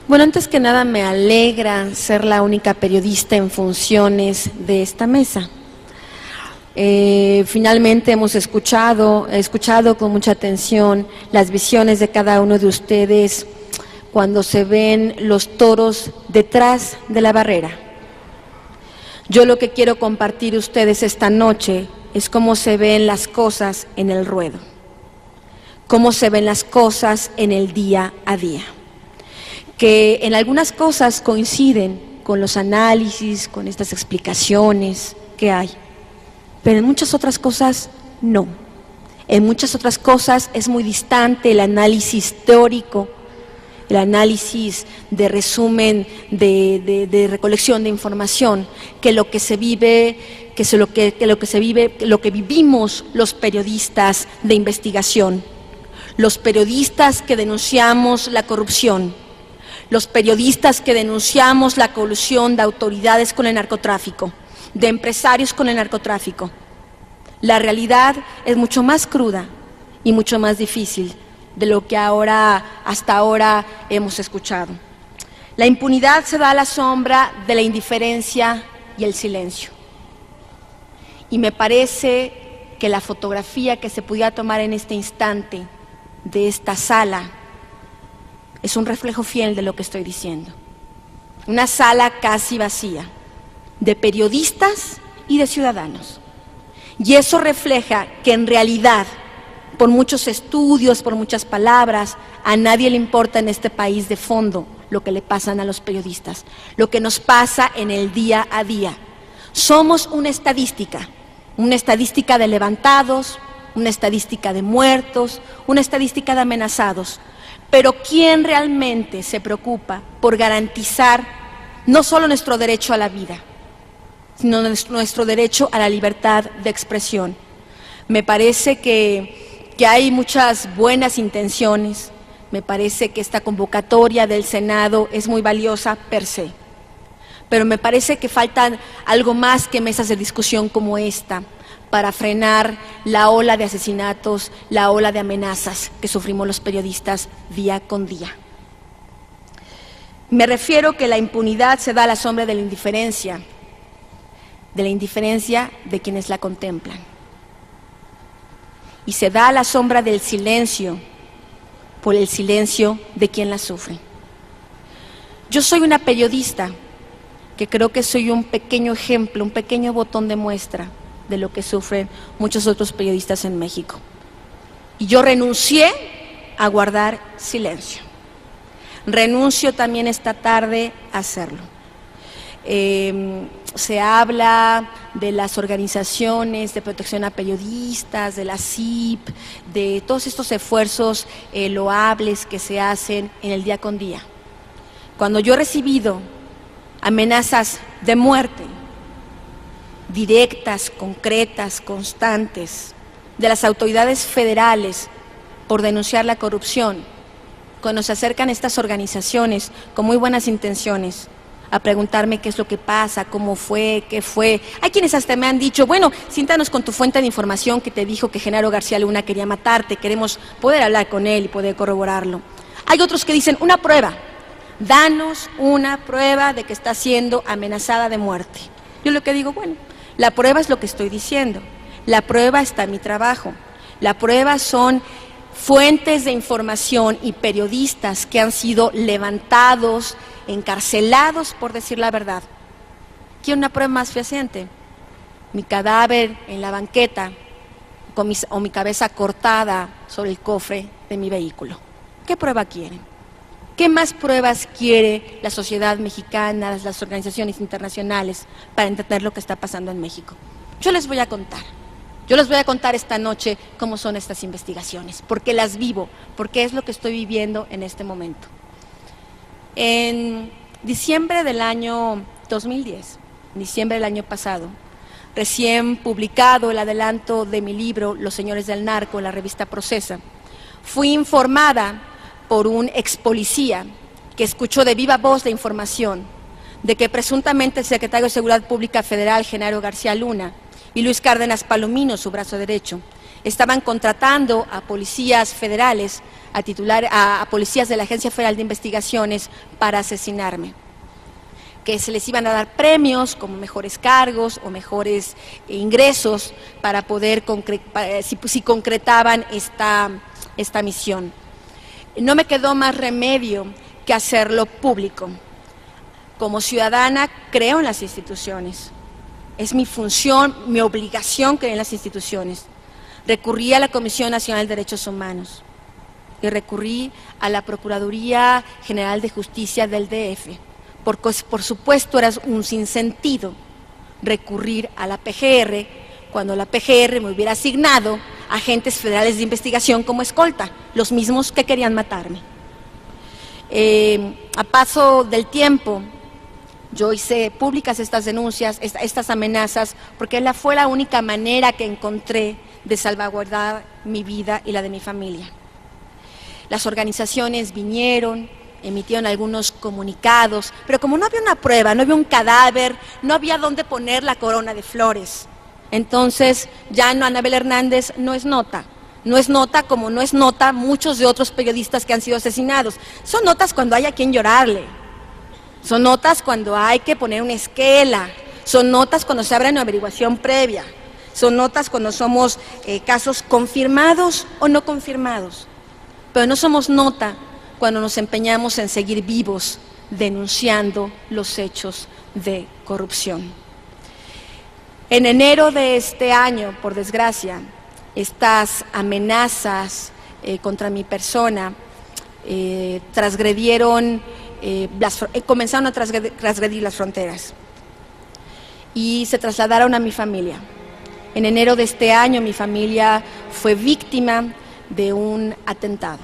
Bueno, antes que nada me alegra ser la única periodista en funciones de esta mesa. Finalmente he escuchado con mucha atención las visiones de cada uno de ustedes cuando se ven los toros detrás de la barrera. Yo lo que quiero compartir ustedes esta noche es cómo se ven las cosas en el ruedo, cómo se ven las cosas en el día a día, que en algunas cosas coinciden con los análisis, con estas explicaciones que hay, pero en muchas otras cosas no. En muchas otras cosas es muy distante el análisis teórico, el análisis de resumen, de recolección de información, que lo que se vive, lo que vivimos los periodistas de investigación, los periodistas que denunciamos la corrupción, los periodistas que denunciamos la colusión de autoridades con el narcotráfico, de empresarios con el narcotráfico. La realidad es mucho más cruda y mucho más difícil de lo que hasta ahora hemos escuchado. La impunidad se da a la sombra de la indiferencia y el silencio. Y me parece que la fotografía que se pudiera tomar en este instante de esta sala es un reflejo fiel de lo que estoy diciendo. Una sala casi vacía, de periodistas y de ciudadanos. Y eso refleja que en realidad, por muchos estudios, por muchas palabras, a nadie le importa en este país de fondo lo que le pasan a los periodistas, lo que nos pasa en el día a día. Somos una estadística de levantados, una estadística de muertos, una estadística de amenazados. Pero ¿quién realmente se preocupa por garantizar no solo nuestro derecho a la vida, sino nuestro derecho a la libertad de expresión? Me parece que hay muchas buenas intenciones, me parece que esta convocatoria del Senado es muy valiosa per se, pero me parece que faltan algo más que mesas de discusión como esta para frenar la ola de asesinatos, la ola de amenazas que sufrimos los periodistas día con día. Me refiero que la impunidad se da a la sombra de la indiferencia de quienes la contemplan. Y se da a la sombra del silencio, por el silencio de quien la sufre. Yo soy una periodista que creo que soy un pequeño ejemplo, un pequeño botón de muestra de lo que sufren muchos otros periodistas en México. Y yo renuncié a guardar silencio. Renuncio también esta tarde a hacerlo. Se habla de las organizaciones de protección a periodistas, de la CIP, de todos estos esfuerzos loables que se hacen en el día con día. Cuando yo he recibido amenazas de muerte, directas, concretas, constantes, de las autoridades federales por denunciar la corrupción, cuando se acercan estas organizaciones con muy buenas intenciones a preguntarme qué es lo que pasa, cómo fue, qué fue. Hay quienes hasta me han dicho, bueno, siéntanos con tu fuente de información que te dijo que Genaro García Luna quería matarte, queremos poder hablar con él y poder corroborarlo. Hay otros que dicen, una prueba, danos una prueba de que está siendo amenazada de muerte. Yo lo que digo, bueno, la prueba es lo que estoy diciendo, la prueba está en mi trabajo, la prueba son fuentes de información y periodistas que han sido levantados, encarcelados por decir la verdad. ¿Quiero una prueba más fehaciente? Mi cadáver en la banqueta o mi cabeza cortada sobre el cofre de mi vehículo. ¿Qué prueba quieren? ¿Qué más pruebas quiere la sociedad mexicana, las organizaciones internacionales para entender lo que está pasando en México? Yo les voy a contar. Yo les voy a contar esta noche cómo son estas investigaciones, porque las vivo, porque es lo que estoy viviendo en este momento. En diciembre del año 2010, diciembre del año pasado, recién publicado el adelanto de mi libro Los Señores del Narco, en la revista Procesa, fui informada por un ex policía que escuchó de viva voz la información de que presuntamente el secretario de Seguridad Pública Federal, Genaro García Luna, y Luis Cárdenas Palomino, su brazo derecho, estaban contratando a policías federales a policías de la Agencia Federal de Investigaciones para asesinarme, que se les iban a dar premios como mejores cargos o mejores ingresos para poder, si concretaban esta misión. No me quedó más remedio que hacerlo público. Como ciudadana creo en las instituciones, es mi función, mi obligación creer en las instituciones. Recurrí a la Comisión Nacional de Derechos Humanos y recurrí a la Procuraduría General de Justicia del DF, porque por supuesto era un sinsentido recurrir a la PGR cuando la PGR me hubiera asignado agentes federales de investigación como escolta, los mismos que querían matarme. A paso del tiempo, yo hice públicas estas denuncias, estas amenazas, porque fue la única manera que encontré de salvaguardar mi vida y la de mi familia. Las organizaciones vinieron, emitieron algunos comunicados, pero como no había una prueba, no había un cadáver, no había dónde poner la corona de flores, entonces ya Anabel Hernández no es nota. No es nota como no es nota muchos de otros periodistas que han sido asesinados. Son notas cuando hay a quien llorarle, son notas cuando hay que poner una esquela, son notas cuando se abre una averiguación previa, son notas cuando somos casos confirmados o no confirmados, pero no somos nota cuando nos empeñamos en seguir vivos denunciando los hechos de corrupción. En enero de este año, por desgracia, estas amenazas contra mi persona comenzaron a transgredir las fronteras y se trasladaron a mi familia. En enero de este año mi familia fue víctima de un atentado.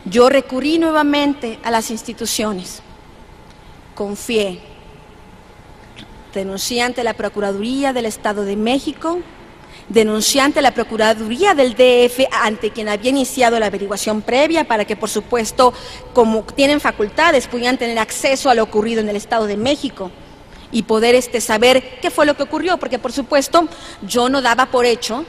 Yo recurrí nuevamente a las instituciones, confié, denuncié ante la Procuraduría del Estado de México, denuncié ante la Procuraduría del DF, ante quien había iniciado la averiguación previa para que, por supuesto, como tienen facultades, pudieran tener acceso a lo ocurrido en el Estado de México y poder saber qué fue lo que ocurrió, porque, por supuesto, yo no daba por hecho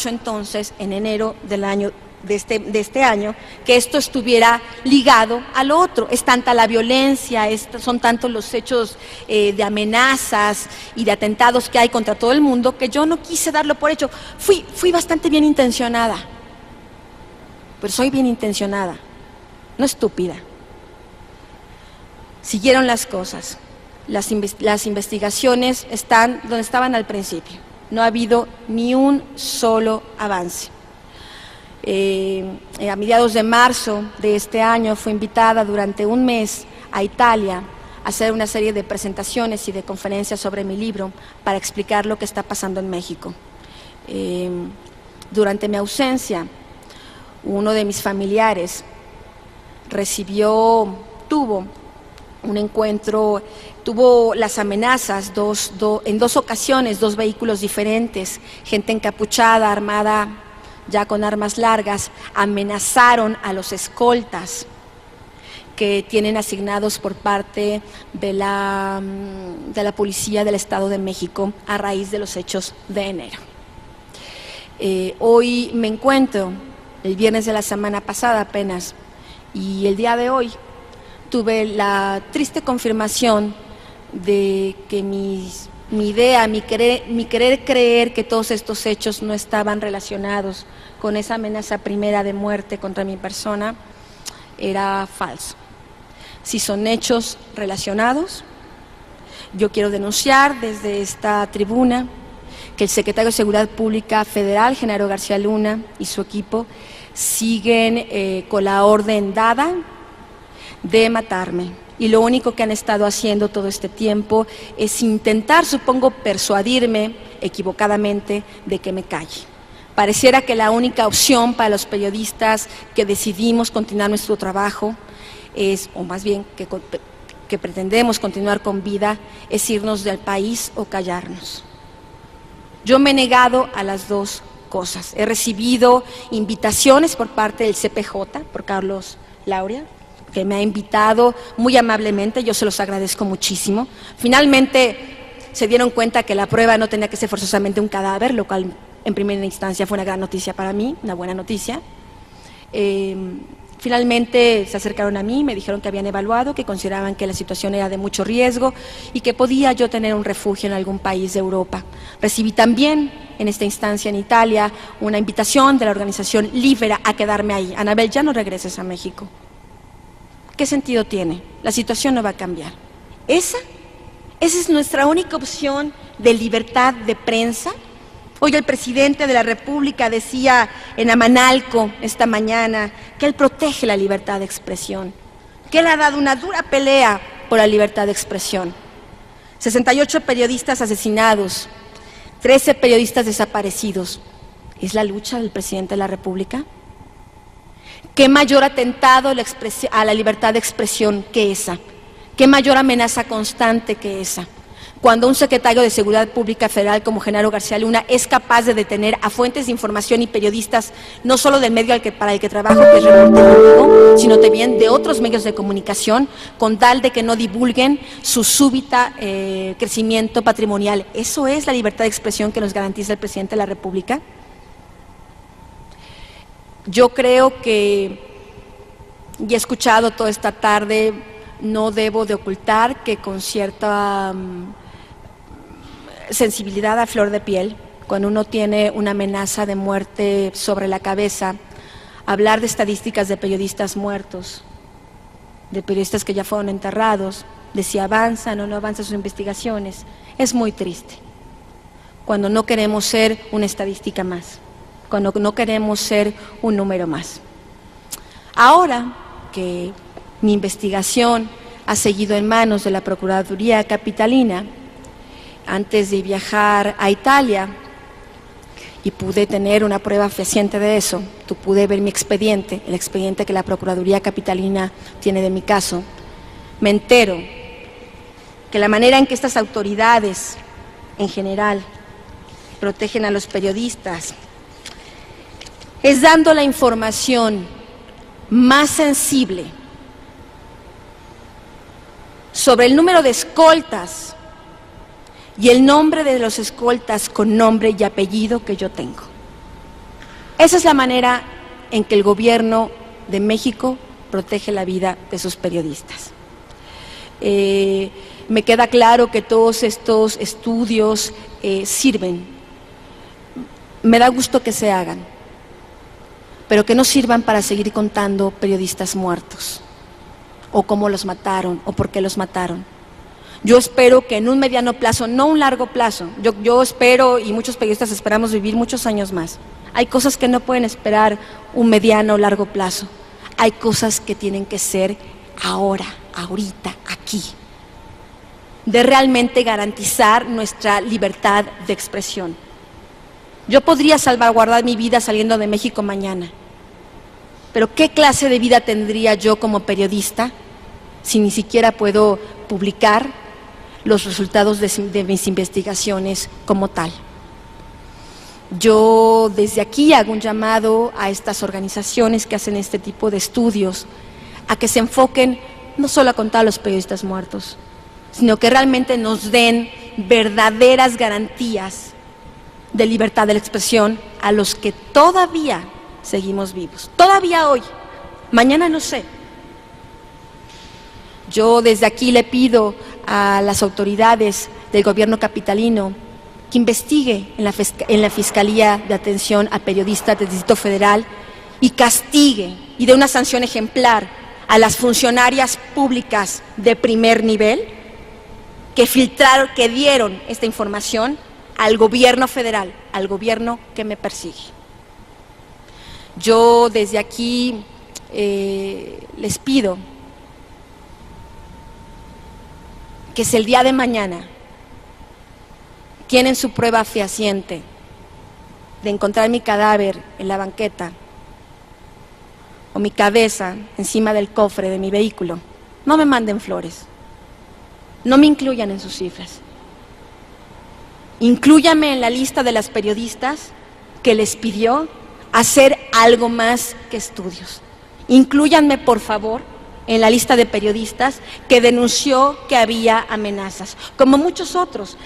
entonces, en enero del año de este año, que esto estuviera ligado al otro. Es tanta la violencia, son tantos los hechos de amenazas y de atentados que hay contra todo el mundo, que yo no quise darlo por hecho. Fui bastante bien intencionada, pero soy bien intencionada, no estúpida. Siguieron las cosas, las investigaciones están donde estaban al principio, no ha habido ni un solo avance. A mediados de marzo de este año fui invitada durante un mes a Italia a hacer una serie de presentaciones y de conferencias sobre mi libro para explicar lo que está pasando en México. Durante mi ausencia, uno de mis familiares tuvo un encuentro, tuvo las amenazas, en dos ocasiones, dos vehículos diferentes, gente encapuchada, armada, ya con armas largas, amenazaron a los escoltas que tienen asignados por parte de la Policía del Estado de México a raíz de los hechos de enero. Hoy me encuentro, el viernes de la semana pasada apenas, y el día de hoy tuve la triste confirmación de que mi idea, mi querer creer que todos estos hechos no estaban relacionados con esa amenaza primera de muerte contra mi persona era falso. Si son hechos relacionados, yo quiero denunciar desde esta tribuna que el secretario de Seguridad Pública Federal, Genaro García Luna, y su equipo siguen con la orden dada de matarme. Y lo único que han estado haciendo todo este tiempo es intentar, supongo, persuadirme equivocadamente de que me calle. Pareciera que la única opción para los periodistas que decidimos continuar nuestro trabajo o más bien que pretendemos continuar con vida, es irnos del país o callarnos. Yo me he negado a las dos cosas. He recibido invitaciones por parte del CPJ, por Carlos Lauria, que me ha invitado muy amablemente, yo se los agradezco muchísimo. Finalmente se dieron cuenta que la prueba no tenía que ser forzosamente un cadáver, lo cual en primera instancia fue una gran noticia para mí, una buena noticia. Finalmente se acercaron a mí, me dijeron que habían evaluado, que consideraban que la situación era de mucho riesgo y que podía yo tener un refugio en algún país de Europa. Recibí también en esta instancia en Italia una invitación de la organización Libera a quedarme ahí. Anabel, ya no regreses a México. ¿Qué sentido tiene? La situación no va a cambiar. Esa es nuestra única opción de libertad de prensa. Hoy el presidente de la República decía en Amanalco esta mañana que él protege la libertad de expresión, que él ha dado una dura pelea por la libertad de expresión. 68 periodistas asesinados, 13 periodistas desaparecidos. ¿Es la lucha del presidente de la República? ¿Qué mayor atentado a la libertad de expresión que esa? ¿Qué mayor amenaza constante que esa? Cuando un secretario de Seguridad Pública Federal como Genaro García Luna es capaz de detener a fuentes de información y periodistas, no solo del medio para el que trabajo, que es Reporte, sino también de otros medios de comunicación, con tal de que no divulguen su súbita crecimiento patrimonial. ¿Eso es la libertad de expresión que nos garantiza el presidente de la República? Yo creo que, y he escuchado toda esta tarde, no debo de ocultar que con cierta sensibilidad a flor de piel, cuando uno tiene una amenaza de muerte sobre la cabeza, hablar de estadísticas de periodistas muertos, de periodistas que ya fueron enterrados, de si avanzan o no avanzan sus investigaciones, es muy triste. Cuando no queremos ser una estadística más, cuando no queremos ser un número más. Ahora que mi investigación ha seguido en manos de la Procuraduría Capitalina, antes de viajar a Italia, y pude tener una prueba fehaciente de eso, pude ver mi expediente, el expediente que la Procuraduría Capitalina tiene de mi caso, me entero que la manera en que estas autoridades, en general, protegen a los periodistas, es dando la información más sensible sobre el número de escoltas y el nombre de los escoltas con nombre y apellido que yo tengo. Esa es la manera en que el gobierno de México protege la vida de sus periodistas. Me queda claro que todos estos estudios sirven. Me da gusto que se hagan, pero que no sirvan para seguir contando periodistas muertos, o cómo los mataron, o por qué los mataron. Yo espero que en un mediano plazo, no un largo plazo, yo espero, y muchos periodistas esperamos vivir muchos años más. Hay cosas que no pueden esperar un mediano o largo plazo. Hay cosas que tienen que ser ahora, ahorita, aquí, de realmente garantizar nuestra libertad de expresión. Yo podría salvaguardar mi vida saliendo de México mañana, pero ¿qué clase de vida tendría yo como periodista si ni siquiera puedo publicar los resultados de mis investigaciones como tal? Yo desde aquí hago un llamado a estas organizaciones que hacen este tipo de estudios a que se enfoquen no solo a contar a los periodistas muertos, sino que realmente nos den verdaderas garantías de libertad de la expresión a los que todavía seguimos vivos, todavía hoy, mañana no sé. Yo desde aquí le pido a las autoridades del gobierno capitalino que investigue en la Fiscalía de Atención a Periodistas del Distrito Federal y castigue y dé una sanción ejemplar a las funcionarias públicas de primer nivel que filtraron, que dieron esta información al gobierno federal, al gobierno que me persigue. Yo desde aquí les pido que si el día de mañana tienen su prueba fehaciente de encontrar mi cadáver en la banqueta o mi cabeza encima del cofre de mi vehículo, no me manden flores, no me incluyan en sus cifras. Inclúyame en la lista de las periodistas que les pidió hacer algo más que estudios. Inclúyanme, por favor, en la lista de periodistas que denunció que había amenazas, como muchos otros.